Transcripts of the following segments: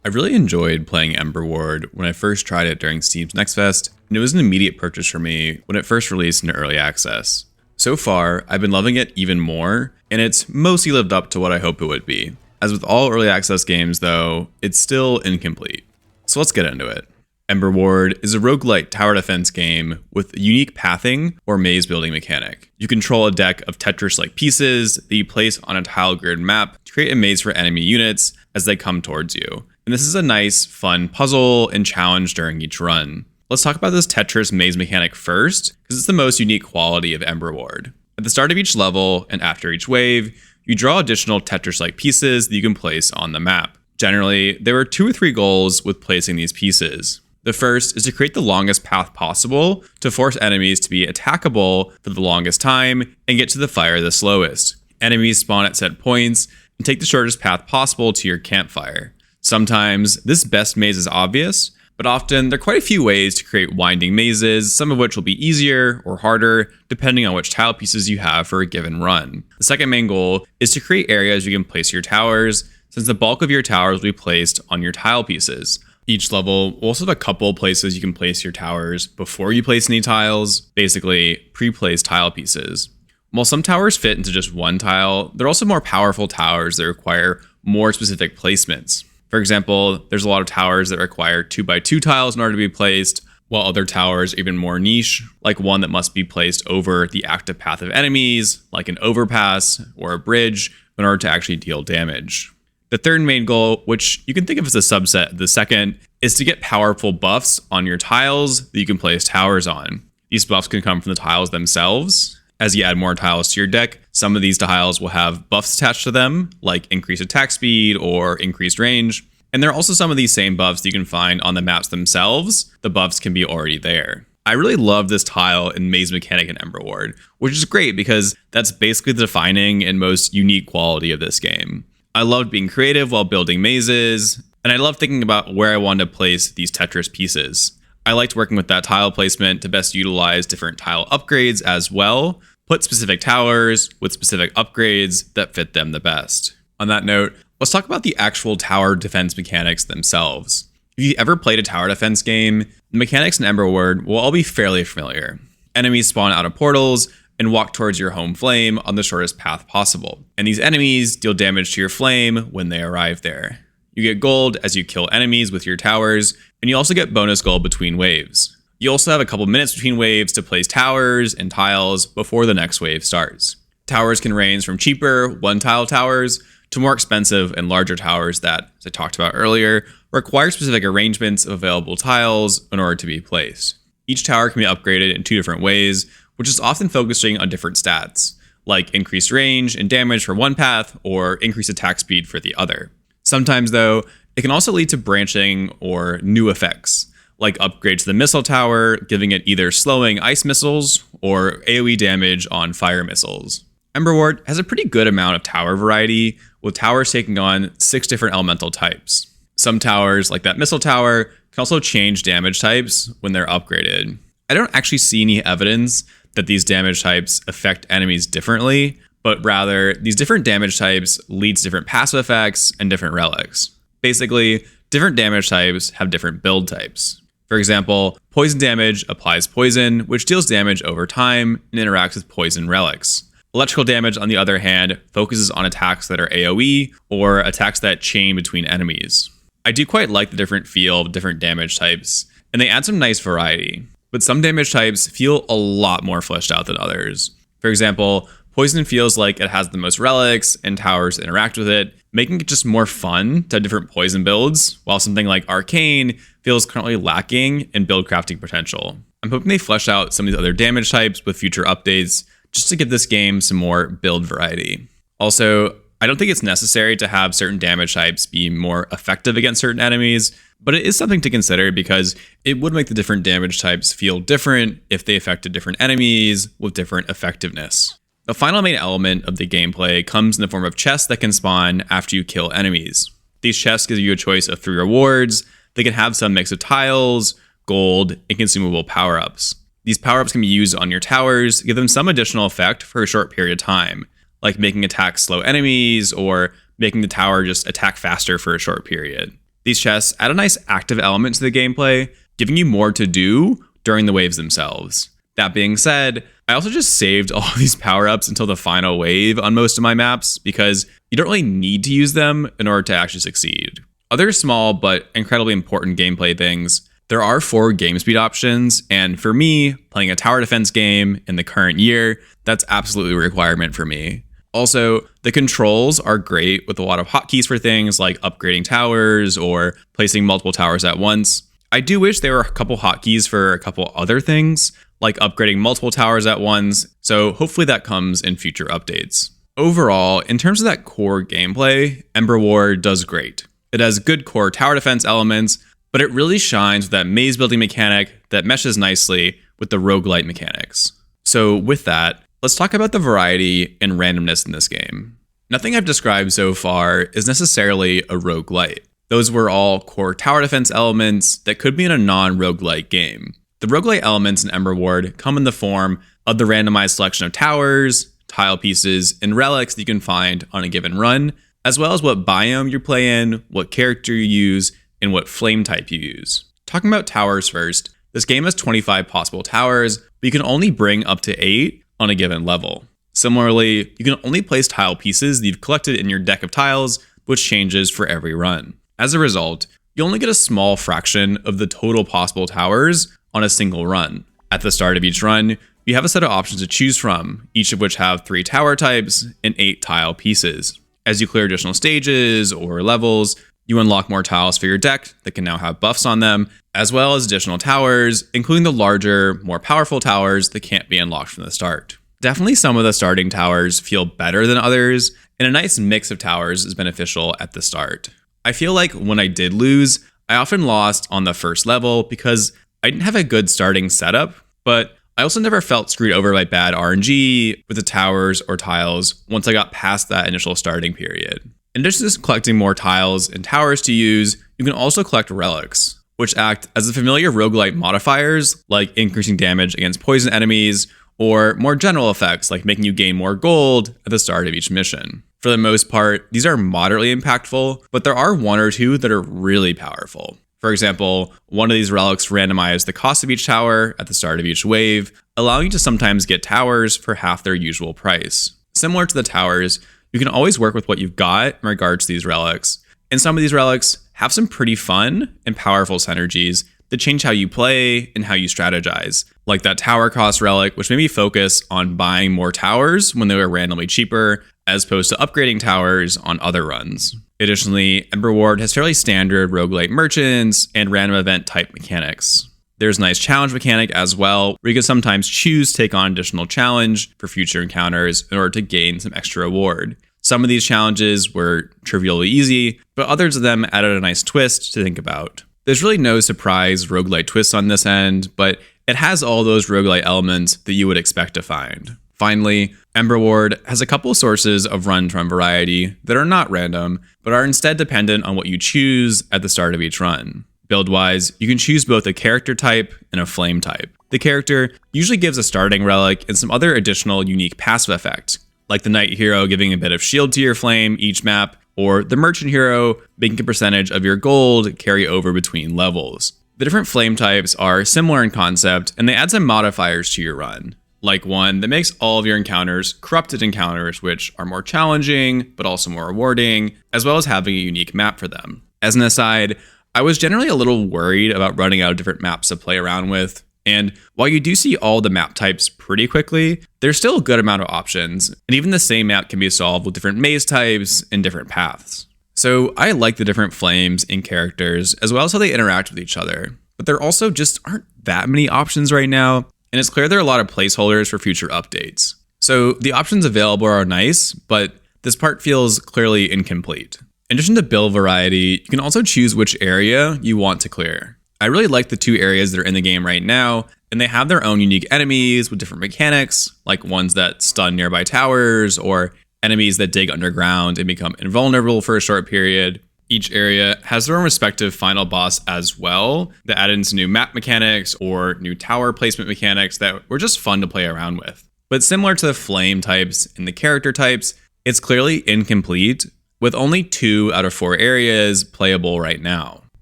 I really enjoyed playing Emberward when I first tried it during Steam's Next Fest, and it was an immediate purchase for me when it first released into early access. So far, I've been loving it even more, and it's mostly lived up to what I hoped it would be. As with all early access games though, it's still incomplete. So let's get into it. Emberward is a roguelite tower defense game with a unique pathing or maze building mechanic. You control a deck of Tetris-like pieces that you place on a tile grid map to create a maze for enemy units as they come towards you. And this is a nice, fun puzzle and challenge during each run. Let's talk about this Tetris maze mechanic first, because it's the most unique quality of Emberward. At the start of each level and after each wave, you draw additional Tetris-like pieces that you can place on the map. Generally, there are 2 or 3 goals with placing these pieces. The first is to create the longest path possible to force enemies to be attackable for the longest time and get to the fire the slowest. Enemies spawn at set points and take the shortest path possible to your campfire. Sometimes this best maze is obvious, but often there are quite a few ways to create winding mazes, some of which will be easier or harder depending on which tile pieces you have for a given run. The second main goal is to create areas you can place your towers, since the bulk of your towers will be placed on your tile pieces. Each level will also have a couple places you can place your towers before you place any tiles, basically pre-placed tile pieces. While some towers fit into just one tile, there are also more powerful towers that require more specific placements. For example, there's a lot of towers that require 2x2 tiles in order to be placed, while other towers are even more niche, like one that must be placed over the active path of enemies, like an overpass or a bridge, in order to actually deal damage. The third main goal, which you can think of as a subset of the second, is to get powerful buffs on your tiles that you can place towers on. These buffs can come from the tiles themselves. As you add more tiles to your deck, some of these tiles will have buffs attached to them, like increased attack speed or increased range. And there are also some of these same buffs that you can find on the maps themselves. The buffs can be already there. I really love this tile and maze mechanic in Emberward, which is great because that's basically the defining and most unique quality of this game. I loved being creative while building mazes, and I loved thinking about where I wanted to place these Tetris pieces. I liked working with that tile placement to best utilize different tile upgrades as well, put specific towers with specific upgrades that fit them the best. On that note, let's talk about the actual tower defense mechanics themselves. If you've ever played a tower defense game, the mechanics in Emberward will all be fairly familiar. Enemies spawn out of portals and walk towards your home flame on the shortest path possible. And these enemies deal damage to your flame when they arrive there. You get gold as you kill enemies with your towers, and you also get bonus gold between waves. You also have a couple minutes between waves to place towers and tiles before the next wave starts. Towers can range from cheaper one-tile towers to more expensive and larger towers that, as I talked about earlier, require specific arrangements of available tiles in order to be placed. Each tower can be upgraded in 2 different ways, which is often focusing on different stats, like increased range and damage for one path or increased attack speed for the other. Sometimes, though, it can also lead to branching or new effects, like upgrades to the missile tower, giving it either slowing ice missiles or AoE damage on fire missiles. Emberward has a pretty good amount of tower variety, with towers taking on 6 different elemental types. Some towers, like that missile tower, can also change damage types when they're upgraded. I don't actually see any evidence that these damage types affect enemies differently, but rather these different damage types lead to different passive effects and different relics. Basically, different damage types have different build types. For example, poison damage applies poison, which deals damage over time and interacts with poison relics. Electrical damage, on the other hand, focuses on attacks that are AoE or attacks that chain between enemies. I do quite like the different feel of different damage types, and they add some nice variety. But some damage types feel a lot more fleshed out than others. For example, poison feels like it has the most relics and towers interact with it, making it just more fun to have different poison builds, while something like arcane feels currently lacking in build crafting potential. I'm hoping they flesh out some of these other damage types with future updates, just to give this game some more build variety. Also, I don't think it's necessary to have certain damage types be more effective against certain enemies, but it is something to consider because it would make the different damage types feel different if they affected different enemies with different effectiveness. The final main element of the gameplay comes in the form of chests that can spawn after you kill enemies. These chests give you a choice of 3 rewards. They can have some mix of tiles, gold, and consumable power-ups. These power-ups can be used on your towers to give them some additional effect for a short period of time, like making attacks slow enemies or making the tower just attack faster for a short period. These chests add a nice active element to the gameplay, giving you more to do during the waves themselves. That being said, I also just saved all of these power-ups until the final wave on most of my maps because you don't really need to use them in order to actually succeed. Other small but incredibly important gameplay things, there are 4 game speed options, and for me, playing a tower defense game in the current year, that's absolutely a requirement for me. Also, the controls are great with a lot of hotkeys for things like upgrading towers or placing multiple towers at once. I do wish there were a couple hotkeys for a couple other things, like upgrading multiple towers at once, so hopefully that comes in future updates. Overall, in terms of that core gameplay, Emberward does great. It has good core tower defense elements, but it really shines with that maze building mechanic that meshes nicely with the roguelite mechanics. So with that, let's talk about the variety and randomness in this game. Nothing I've described so far is necessarily a roguelite. Those were all core tower defense elements that could be in a non-roguelite game. The roguelite elements in Emberward come in the form of the randomized selection of towers, tile pieces, and relics that you can find on a given run, as well as what biome you play in, what character you use, and what flame type you use. Talking about towers first, this game has 25 possible towers, but you can only bring up to 8 on a given level. Similarly, you can only place tile pieces that you've collected in your deck of tiles, which changes for every run. As a result, you only get a small fraction of the total possible towers on a single run. At the start of each run, you have a set of options to choose from, each of which have 3 tower types and 8 tile pieces. As you clear additional stages or levels, you unlock more tiles for your deck that can now have buffs on them, as well as additional towers, including the larger, more powerful towers that can't be unlocked from the start. Definitely some of the starting towers feel better than others, and a nice mix of towers is beneficial at the start. I feel like when I did lose, I often lost on the first level because I didn't have a good starting setup, but I also never felt screwed over by bad RNG with the towers or tiles once I got past that initial starting period. In addition to just collecting more tiles and towers to use, you can also collect relics, which act as the familiar roguelite modifiers like increasing damage against poison enemies, or more general effects like making you gain more gold at the start of each mission. For the most part, these are moderately impactful, but there are 1 or 2 that are really powerful. For example, one of these relics randomizes the cost of each tower at the start of each wave, allowing you to sometimes get towers for half their usual price. Similar to the towers, you can always work with what you've got in regards to these relics, and some of these relics have some pretty fun and powerful synergies that change how you play and how you strategize, like that tower cost relic, which made me focus on buying more towers when they were randomly cheaper, as opposed to upgrading towers on other runs. Additionally, Emberward has fairly standard roguelite merchants and random event type mechanics. There's a nice challenge mechanic as well, where you can sometimes choose to take on additional challenge for future encounters in order to gain some extra reward. Some of these challenges were trivially easy, but others of them added a nice twist to think about. There's really no surprise roguelite twists on this end, but it has all those roguelite elements that you would expect to find. Finally, Emberward has a couple sources of run variety that are not random, but are instead dependent on what you choose at the start of each run. Build-wise, you can choose both a character type and a flame type. The character usually gives a starting relic and some other additional unique passive effect, like the knight hero giving a bit of shield to your flame each map, or the merchant hero making a percentage of your gold carry over between levels. The different flame types are similar in concept, and they add some modifiers to your run, like one that makes all of your encounters corrupted encounters, which are more challenging, but also more rewarding, as well as having a unique map for them. As an aside, I was generally a little worried about running out of different maps to play around with, and while you do see all the map types pretty quickly, there's still a good amount of options, and even the same map can be solved with different maze types and different paths. So I like the different flames and characters, as well as how they interact with each other, but there also just aren't that many options right now, and it's clear there are a lot of placeholders for future updates. So the options available are nice, but this part feels clearly incomplete. In addition to build variety, you can also choose which area you want to clear. I really like the 2 areas that are in the game right now, and they have their own unique enemies with different mechanics, like ones that stun nearby towers, or enemies that dig underground and become invulnerable for a short period. Each area has their own respective final boss as well, that add in some new map mechanics or new tower placement mechanics that were just fun to play around with. But similar to the flame types and the character types, it's clearly incomplete, with only 2 out of 4 areas playable right now.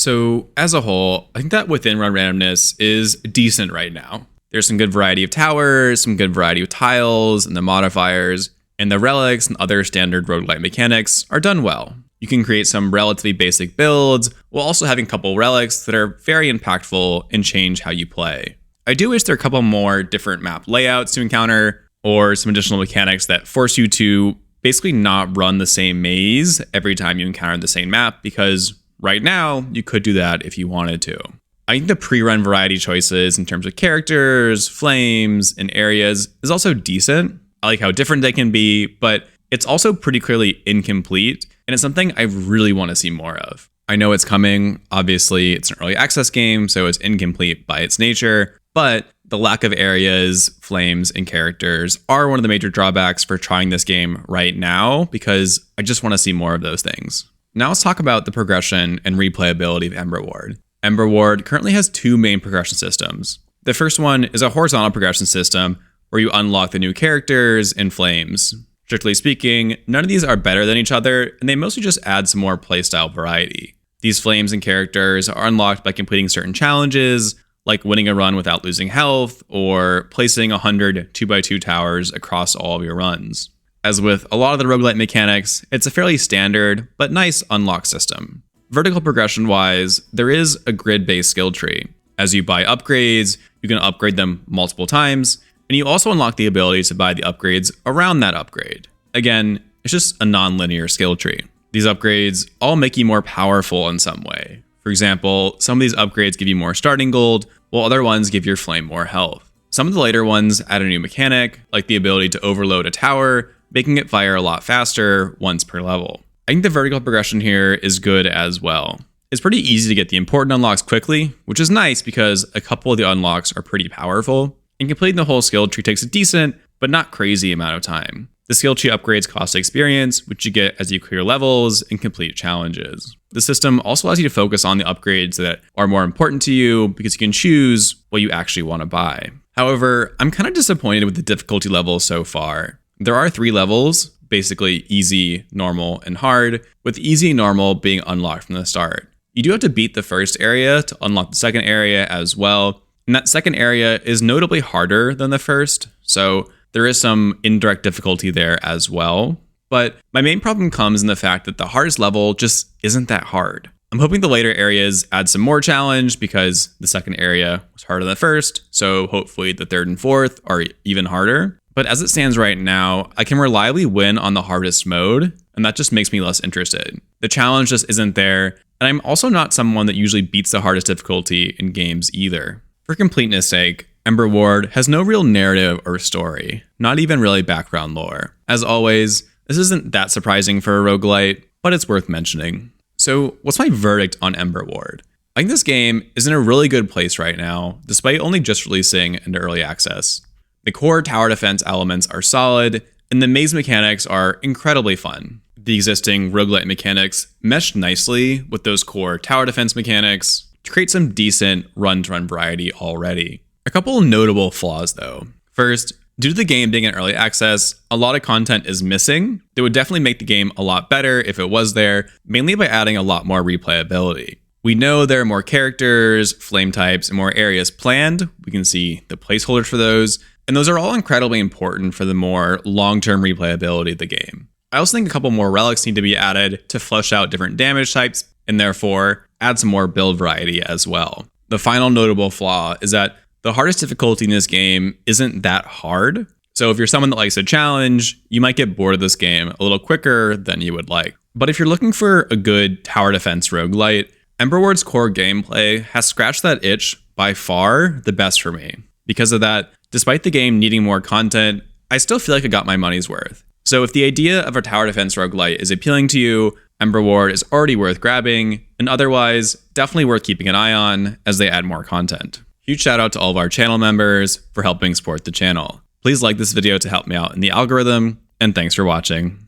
So as a whole, I think that within run randomness is decent right now. There's some good variety of towers, some good variety of tiles and the modifiers, and the relics and other standard roguelite mechanics are done well. You can create some relatively basic builds while also having a couple relics that are very impactful and change how you play. I do wish there are a couple more different map layouts to encounter, or some additional mechanics that force you to basically not run the same maze every time you encounter the same map, because right now you could do that if you wanted to. I think the pre-run variety choices in terms of characters, flames, and areas is also decent. I like how different they can be, but it's also pretty clearly incomplete, and it's something I really want to see more of. I know it's coming. Obviously, it's an early access game, so it's incomplete by its nature, but the lack of areas, flames, and characters are one of the major drawbacks for trying this game right now, because I just want to see more of those things. Now let's talk about the progression and replayability of Emberward. Emberward currently has two main progression systems. The first one is a horizontal progression system where you unlock the new characters and flames. Strictly speaking, none of these are better than each other, and they mostly just add some more playstyle variety. These flames and characters are unlocked by completing certain challenges, like winning a run without losing health, or placing 100 2x2 towers across all of your runs. As with a lot of the roguelite mechanics, it's a fairly standard but nice unlock system. Vertical progression-wise, there is a grid-based skill tree. As you buy upgrades, you can upgrade them multiple times, and you also unlock the ability to buy the upgrades around that upgrade. Again, it's just a non-linear skill tree. These upgrades all make you more powerful in some way. For example, some of these upgrades give you more starting gold, while other ones give your flame more health. Some of the later ones add a new mechanic, like the ability to overload a tower, making it fire a lot faster once per level. I think the vertical progression here is good as well. It's pretty easy to get the important unlocks quickly, which is nice because a couple of the unlocks are pretty powerful, and completing the whole skill tree takes a decent, but not crazy amount of time. The skill tree upgrades cost experience, which you get as you clear levels and complete challenges. The system also allows you to focus on the upgrades that are more important to you because you can choose what you actually want to buy. However, I'm kind of disappointed with the difficulty levels so far. There are 3 levels, basically easy, normal, and hard, with easy and normal being unlocked from the start. You do have to beat the first area to unlock the second area as well, and that second area is notably harder than the first, so there is some indirect difficulty there as well. But my main problem comes in the fact that the hardest level just isn't that hard. I'm hoping the later areas add some more challenge because the second area was harder than the first, so hopefully the third and fourth are even harder. But as it stands right now, I can reliably win on the hardest mode, and that just makes me less interested. The challenge just isn't there, and I'm also not someone that usually beats the hardest difficulty in games either. For completeness sake, Emberward has no real narrative or story, not even really background lore. As always, this isn't that surprising for a roguelite, but it's worth mentioning. So what's my verdict on Emberward? I think this game is in a really good place right now, despite only just releasing into early access. The core tower defense elements are solid, and the maze mechanics are incredibly fun. The existing roguelite mechanics mesh nicely with those core tower defense mechanics to create some decent run-to-run variety already. A couple of notable flaws though. First, due to the game being in early access, a lot of content is missing that would definitely make the game a lot better if it was there, mainly by adding a lot more replayability. We know there are more characters, flame types, and more areas planned. We can see the placeholders for those, and those are all incredibly important for the more long-term replayability of the game. I also think a couple more relics need to be added to flesh out different damage types, and therefore add some more build variety as well. The final notable flaw is that the hardest difficulty in this game isn't that hard. So if you're someone that likes a challenge, you might get bored of this game a little quicker than you would like. But if you're looking for a good tower defense roguelite, Emberward's core gameplay has scratched that itch by far the best for me. Because of that, despite the game needing more content, I still feel like I got my money's worth. So if the idea of a tower defense roguelite is appealing to you, Emberward is already worth grabbing, and otherwise, definitely worth keeping an eye on as they add more content. Huge shout out to all of our channel members for helping support the channel. Please like this video to help me out in the algorithm, and thanks for watching.